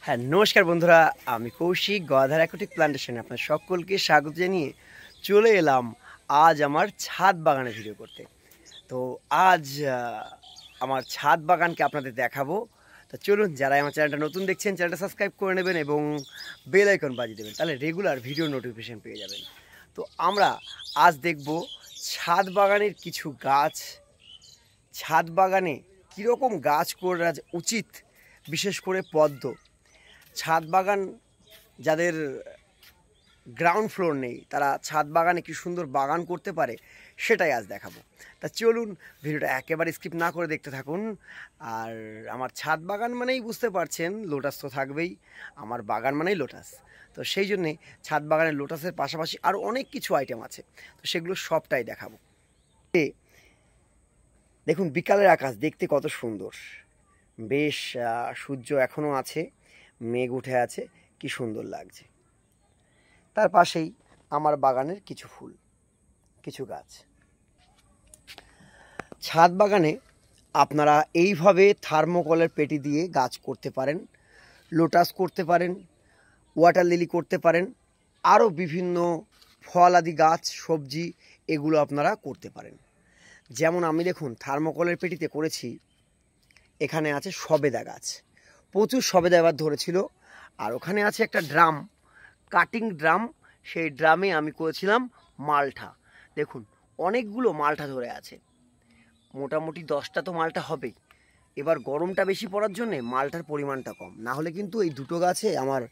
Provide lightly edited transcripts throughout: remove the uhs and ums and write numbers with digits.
হ্যাঁ, নমস্কার বন্ধুরা। আমি কৌশিক, গদাধার অ্যাকুয়াটিক প্ল্যান্টেশনে আপনার সকলকে স্বাগত জানিয়ে চলে এলাম আজ আমার ছাদ বাগানে ভিডিও করতে। তো আজ আমার ছাদ বাগানকে আপনাদের দেখাবো। তো চলুন, যারা আমার চ্যানেলটা নতুন দেখছেন চ্যানেলটা সাবস্ক্রাইব করে নেবেন এবং বেল আইকন বাজিয়ে দেবেন, তাহলে রেগুলার ভিডিও নোটিফিকেশান পেয়ে যাবেন। তো আমরা আজ দেখব ছাদ বাগানের কিছু গাছ, ছাদ বাগানে কীরকম গাছ করা উচিত, বিশেষ করে পদ্ম। ছাদ বাগান যাদের গ্রাউন্ড ফ্লোর নেই, তারা ছাদ বাগানে কি সুন্দর বাগান করতে পারে সেটাই আজ দেখাবো। তা চলুন, ভিডিওটা একেবারে স্কিপ না করে দেখতে থাকুন। আর আমার ছাদ বাগান মানেই বুঝতে পারছেন, লোটাস তো থাকবেই। আমার বাগান মানেই লোটাস, তো সেই জন্যে ছাদ বাগানের লোটাসের পাশাপাশি আরও অনেক কিছু আইটেম আছে, তো সেগুলো সবটাই দেখাবো। দেখুন, বিকালের আকাশ দেখতে কত সুন্দর, বেশ সূর্য এখনও আছে, মেঘ উঠে আছে, কি সুন্দর লাগছে। তার পাশেই আমার বাগানের কিছু ফুল, কিছু গাছ। ছাদ বাগানে আপনারা এইভাবে থার্মোকলের পেটি দিয়ে গাছ করতে পারেন, লোটাস করতে পারেন, ওয়াটার লিলি করতে পারেন, আরও বিভিন্ন ফলাদি গাছ, সবজি, এগুলো আপনারা করতে পারেন। যেমন আমি দেখুন থার্মোকলের পেটিতে করেছি, এখানে আছে সবেদা গাছ, প্রচুর সবেদা এবার ধরেছিল। আর ওখানে আছে একটা ড্রাম, কাটিং ড্রাম, সেই ড্রামে আমি করেছিলাম মালটা। দেখুন অনেকগুলো মালটা ধরে আছে, মোটামুটি 10টা তো মালটা হবেই। এবার গরমটা বেশি পড়ার জন্যে মালটার পরিমাণটা কম, না হলে কিন্তু এই দুটো গাছে আমার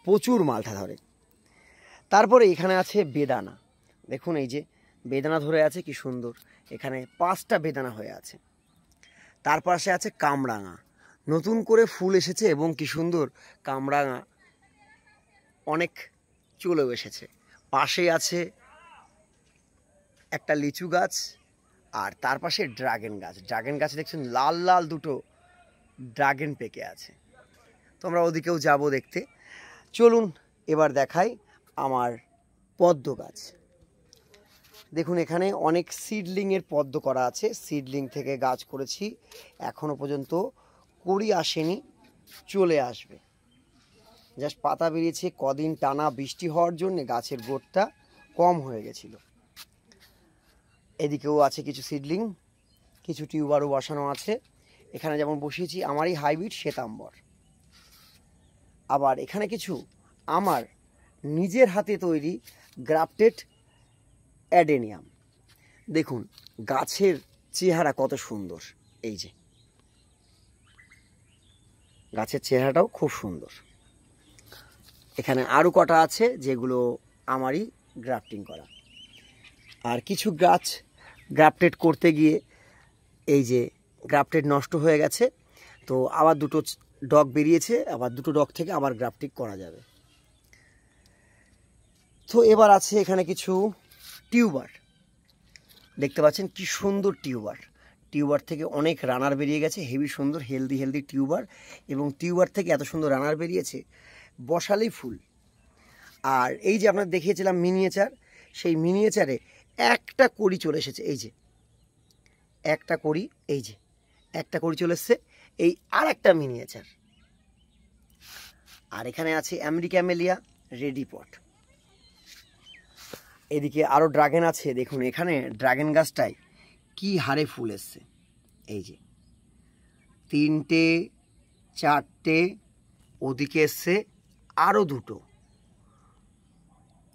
প্রচুর মালটা ধরে। তারপরে এখানে আছে বেদানা, দেখুন এই যে বেদানা ধরে আছে, কি সুন্দর, এখানে 5টা বেদানা হয়ে আছে। তার পাশে আছে কামরাঙা, নতুন করে ফুল এসেছে এবং কি সুন্দর কামরাঙা অনেক চলেও এসেছে। পাশে আছে একটা লিচু গাছ, আর তার পাশে ড্রাগন গাছ। ড্রাগন গাছে দেখছেন লাল লাল দুটো ড্রাগন পেকে আছে, তো আমরা ওদিকেও যাব দেখতে। চলুন এবার দেখাই আমার পদ্ম গাছ। দেখুন এখানে অনেক সিডলিংয়ের পদ্ম করা আছে, সিডলিং থেকে গাছ করেছি, এখনও পর্যন্ত কুড়ি আসেনি, চলে আসবে। জাস্ট পাতা বেরিয়েছে, কদিন টানা বৃষ্টি হওয়ার জন্য গাছের গোটটা কম হয়ে গেছিল। এদিকেও আছে কিছু সিডলিং, কিছু টিউবারও বসানো আছে। এখানে যেমন বসিয়েছি আমারই হাইব্রিড শ্বেতাম্বর। আবার এখানে কিছু আমার নিজের হাতে তৈরি গ্রাফটেড অ্যাডেনিয়াম। দেখুন গাছের চেহারা কত সুন্দর, এই যে গাছের চেহারাটাও খুব সুন্দর। এখানে আরও কটা আছে যেগুলো আমারই গ্রাফটিং করা। আর কিছু গাছ গ্রাফটেড করতে গিয়ে এই যে গ্রাফটেড নষ্ট হয়ে গেছে, তো আবার দুটো ডগ বেরিয়েছে, আবার দুটো ডগ থেকে আবার গ্রাফটিং করা যাবে। তো এবার আছে এখানে কিছু টিউবার, দেখতে পাচ্ছেন কি সুন্দর টিউবার। টিউবার থেকে অনেক রানার বেরিয়ে গেছে, হেভি সুন্দর হেলদি টিউবার, এবং টিউবার থেকে এত সুন্দর রানার বেরিয়েছে, বসালেই ফুল। আর এই যে আপনার দেখিয়েছিলাম মিনিয়েচার, সেই মিনিয়েচারে একটা কড়ি চলে এসেছে, এই যে একটা কড়ি, এই যে একটা কড়ি চলে এসছে, এই আর একটা মিনিয়েচার। আর এখানে আছে আমেরিক্যামেলিয়া রেডি পট। এদিকে আরও ড্রাগন আছে, দেখুন এখানে ড্রাগন গাছটায় কি হারে ফুল এসছে, এই যে 3টে 4টে, ওদিকে এসছে আরও দুটো।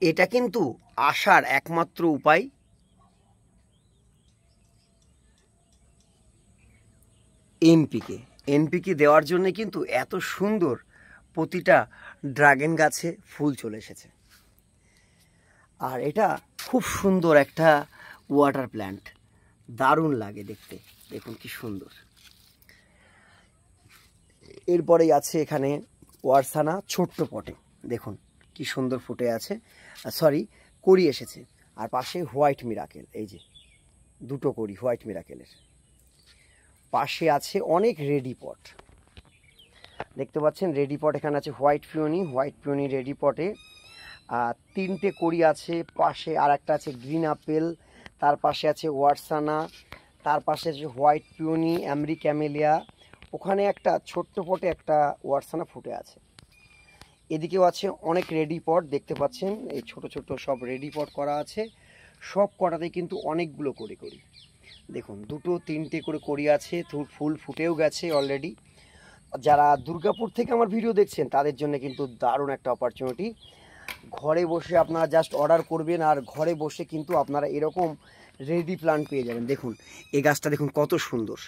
এটা কিন্তু আসার একমাত্র উপায় এনপিকে দেওয়ার জন্য কিন্তু এত সুন্দর প্রতিটা ড্রাগন গাছে ফুল চলে এসেছে। আর এটা খুব সুন্দর একটা ওয়াটার প্ল্যান্ট, দারুণ লাগে দেখতে, দেখুন কি সুন্দর। এরপরেই আছে এখানে ওয়ারসানা ছোট্ট পটে, দেখুন কি সুন্দর ফুটে আছে, কড়ি এসেছে। আর পাশে হোয়াইট মিরাকেল, এই যে দুটো কড়ি হোয়াইট মিরাকেলের। পাশে আছে অনেক রেডি পট, দেখতে পাচ্ছেন রেডি পট, এখানে আছে হোয়াইট পিওনি রেডি পটে 3টে কড়ি আছে। পাশে আর একটা আছে গ্রিন আপেল, তার পাশে আছে ওয়ারসানা, তার পাশে আছে হোয়াইট পিওনি, আমেরিক্যামেলিয়া, ওখানে একটা ছোট্ট পটে একটা ওয়ারসানা ফুটে আছে। এদিকেও আছে অনেক রেডি পট, দেখতে পাচ্ছেন এই ছোট ছোট সব রেডি পট করা আছে। সব কটাতে কিন্তু অনেকগুলো করে করি, দেখুন 2 3টে করে করি আছে, ফুল ফুটেও গেছে অলরেডি। যারা দুর্গাপুর থেকে আমার ভিডিও দেখছেন তাদের জন্য কিন্তু দারুণ একটা অপরচুনিটি। ঘরে বসে আপনারা জাস্ট অর্ডার করবেন আর ঘরে বসে কিন্তু আপনারা এরকম রেডি প্লান্ট পেয়ে যাবেন। দেখুন এই গাছটা দেখুন কত সুন্দর,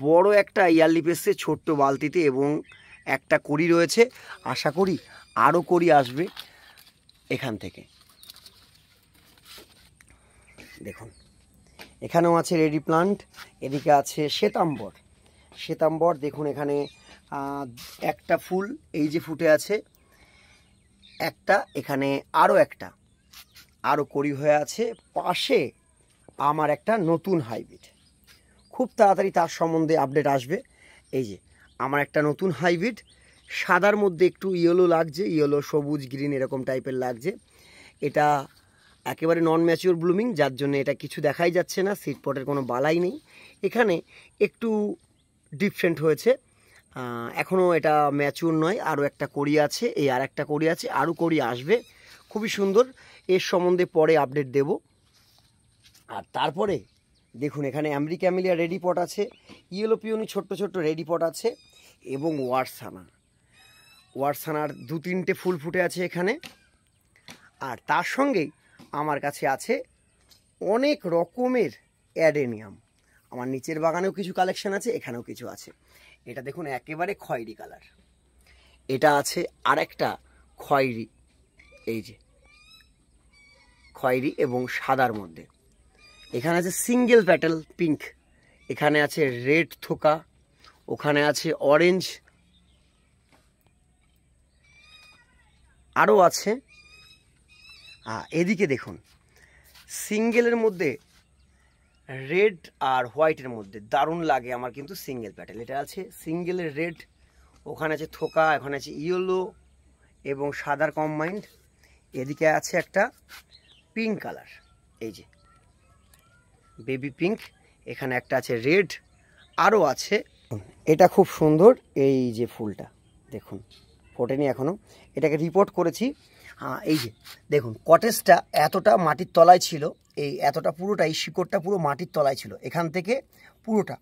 বড় একটা ইয়ারলিপ এসছে ছোট্ট বালতিতে এবং একটা কড়ি রয়েছে। আশা করি আরও কড়ি আসবে এখান থেকে। দেখুন এখানেও আছে রেডি প্লান্ট, এদিকে আছে শ্বেতাম্বর। শ্বেতাম্বর দেখুন এখানে একটা ফুল এই যে ফুটে আছে একটা, এখানে আরও কড়ি হয়ে আছে। পাশে আমার একটা নতুন হাইব্রিড, খুব তাড়াতাড়ি তার সম্বন্ধে আপডেট আসবে। এই যে আমার একটা নতুন হাইব্রিড, সাদার মধ্যে একটু ইয়েলো লাগছে, ইয়েলো সবুজ গ্রিন এরকম টাইপের লাগছে। এটা একেবারে নন ম্যাচিওর ব্লুমিং, যার জন্য এটা কিছু দেখাই যাচ্ছে না, সিড পটের কোনো বালাই নেই। এখানে একটু ডিফারেন্ট হয়েছে, এখনও এটা ম্যাচিওর নয়। আরও একটা কড়ি আছে, এই আর একটা কড়ি আছে, আরও কড়ি আসবে, খুবই সুন্দর। এর সম্বন্ধে পরে আপডেট দেব। আর তারপরে দেখুন এখানে আমেরিকা ক্যামেলিয়া রেডি পট আছে, ইয়েলো পিওনি ছোট্ট ছোট্ট রেডি পট আছে এবং ওয়ারসানার 2-3টে ফুল ফুটে আছে এখানে। আর তার সঙ্গেই আমার কাছে আছে অনেক রকমের অ্যাডেনিয়াম। আমার নিচের বাগানেও কিছু কালেকশন আছে, এখানেও কিছু আছে। এটা দেখুন একেবারে খয়েরি কালার, এটা আছে আরেকটা খয়েরি, এই যে খয়েরি এবং সাদার মধ্যে। এখানে আছে সিঙ্গেল প্যাটেল পিঙ্ক, এখানে আছে রেড থোকা, ওখানে আছে অরেঞ্জ, আরও আছে। এদিকে দেখুন সিঙ্গেলের মধ্যে রেড আর হোয়াইটের মধ্যে দারুণ লাগে আমার কিন্তু সিঙ্গেল প্যাটেল। এটা আছে সিঙ্গেলের রেড, ওখানে আছে থোকা, এখানে আছে ইয়েলো এবং সাদার কম্বাইন্ড। এদিকে আছে একটা পিঙ্ক কালার, এই যে বেবি পিঙ্ক, এখানে একটা আছে রেড, আরও আছে। এটা খুব সুন্দর, এই যে ফুলটা দেখুন ফোটেনি এখনও, এটাকে রিপোর্ট করেছি। এই যে দেখুন কটেজটা এতটা মাটির তলায় ছিল, এই এতটা পুরোটাই শিকড়টা পুরো মাটির তলায় ছিল এখান থেকে পুরোটা।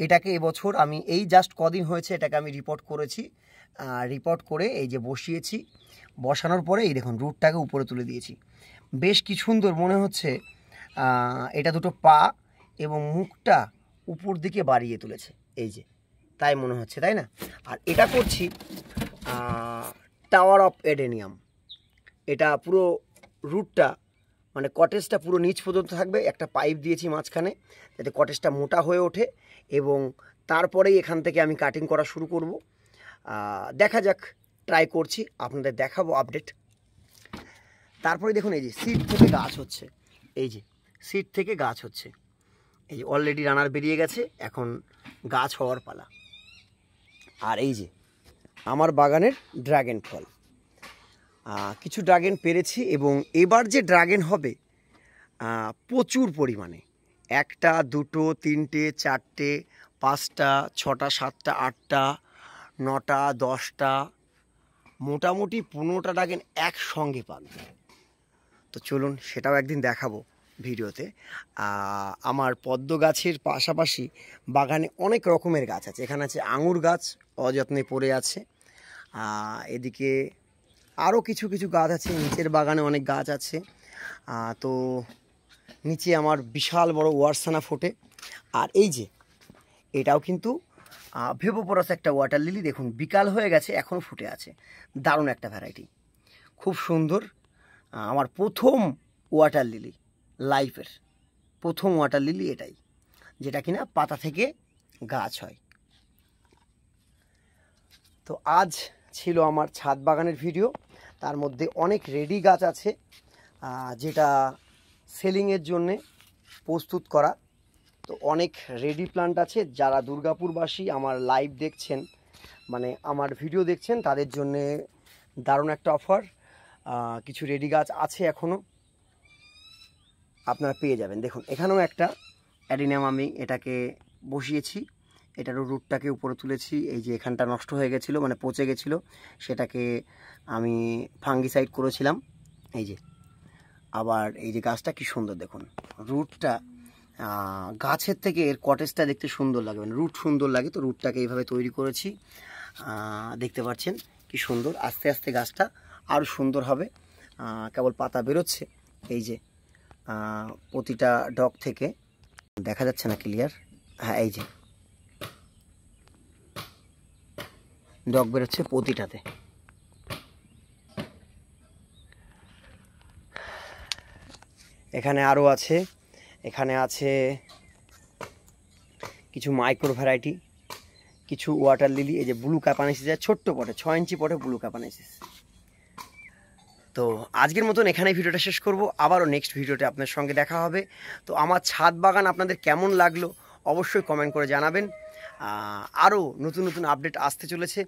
এটাকে এবছর আমি এই জাস্ট কদিন হয়েছে এটাকে আমি রিপোর্ট করেছি, রিপোর্ট করে এই যে বসিয়েছি। বসানোর পরে এই দেখুন রুটটাকে উপরে তুলে দিয়েছি, বেশ কি সুন্দর মনে হচ্ছে। এটা দুটো পা এবং মুখটা উপর দিকে বাড়িয়ে তুলেছে, এই যে তাই মনে হচ্ছে, তাই না? আর এটা করছি টাওয়ার অফ এডেনিয়াম। এটা পুরো রুটটা মানে কটেজটা পুরো নিচ পর্যন্ত থাকবে, একটা পাইপ দিয়েছি মাঝখানে যাতে কটেজটা মোটা হয়ে ওঠে এবং তারপরেই এখান থেকে আমি কাটিং করা শুরু করব। দেখা যাক, ট্রাই করছি, আপনাদের দেখাবো আপডেট। তারপরে দেখুন এই যে সিড থেকে গাছ হচ্ছে, এই যে সিড থেকে গাছ হচ্ছে, এই যে অলরেডি রানার বেরিয়ে গেছে, এখন গাছ হওয়ার পালা। আর এই যে আমার বাগানের ড্রাগন ফল, কিছু ড্রাগন পেরেছি এবং এবার যে ড্রাগন হবে প্রচুর পরিমাণে, 1টা 2টো 3টে 4টে 5টা 6টা 7টা 8টা 9টা 10টা মোটামুটি 15টা ড্রাগন একসঙ্গে পাবে। তো চলুন সেটাও একদিন দেখাবো ভিডিওতে। আমার পদ্ম গাছের পাশাপাশি বাগানে অনেক রকমের গাছ আছে, এখানে আছে আঙুর গাছ অযত্নে পড়ে আছে, এদিকে আরও কিছু কিছু গাছ আছে, নিচের বাগানে অনেক গাছ আছে। তো নিচে আমার বিশাল বড় ওয়ারসানা ফোটে। আর এই যে এটাও কিন্তু ভেবোপরাস একটা ওয়াটার লিলি, দেখুন বিকাল হয়ে গেছে এখনও ফুটে আছে, দারুণ একটা ভ্যারাইটি, খুব সুন্দর। আমার প্রথম ওয়াটার লিলি, লাইফের প্রথম ওয়াটার লিলি এটাই, যেটা কিনা পাতা থেকে গাছ হয়। তো আজ ছিল আমার ছাদ বাগানের ভিডিও, তার মধ্যে অনেক রেডি গাছ আছে যেটা সেলিংয়ের জন্যে প্রস্তুত করা। তো অনেক রেডি প্লান্ট আছে, যারা দুর্গাপুরবাসী আমার লাইভ দেখছেন মানে আমার ভিডিও দেখছেন তাদের জন্যে দারুণ একটা অফার, কিছু রেডি গাছ আছে এখনও আপনারা পেয়ে যাবেন। দেখুন এখানেও একটা অ্যাডিনিয়াম আমি এটাকে বসিয়েছি এটারও রুটটাকে উপরে তুলেছি। এই যে এখানটা নষ্ট হয়ে গেছিলো, মানে পচে গেছিলো, সেটাকে আমি ফাঙ্গিসাইড করেছিলাম। এই যে আবার এই যে গাছটা কি সুন্দর দেখুন, রুটটা গাছের থেকে এর কটেজটা দেখতে সুন্দর লাগে, মানে রুট সুন্দর লাগে, তো রুটটাকে এইভাবে তৈরি করেছি। দেখতে পাচ্ছেন কি সুন্দর, আস্তে আস্তে গাছটা আরও সুন্দর হবে। কেবল পাতা বেরোচ্ছে, এই যে প্রতিটা ডগ থেকে দেখা যাচ্ছে না ক্লিয়ার, হ্যাঁ এই যে ডগ বেরোচ্ছে প্রতিটাতে। এখানে আরও আছে, এখানে আছে কিছু মাইক্রো ভ্যারাইটি, কিছু ওয়াটার লিলি, এই যে ব্লু ক্যাপানেসিস, ছোট্ট পটে 6 ইঞ্চি পটে ব্লু ক্যাপানেসিস। তো আজকের মতন এখানেই ভিডিওটা শেষ করব, আবারও নেক্সট ভিডিওতে আপনার সঙ্গে দেখা হবে। তো আমার ছাদ বাগান আপনাদের কেমন লাগলো অবশ্যই কমেন্ট করে জানাবেন। আরও নতুন নতুন আপডেট আসতে চলেছে।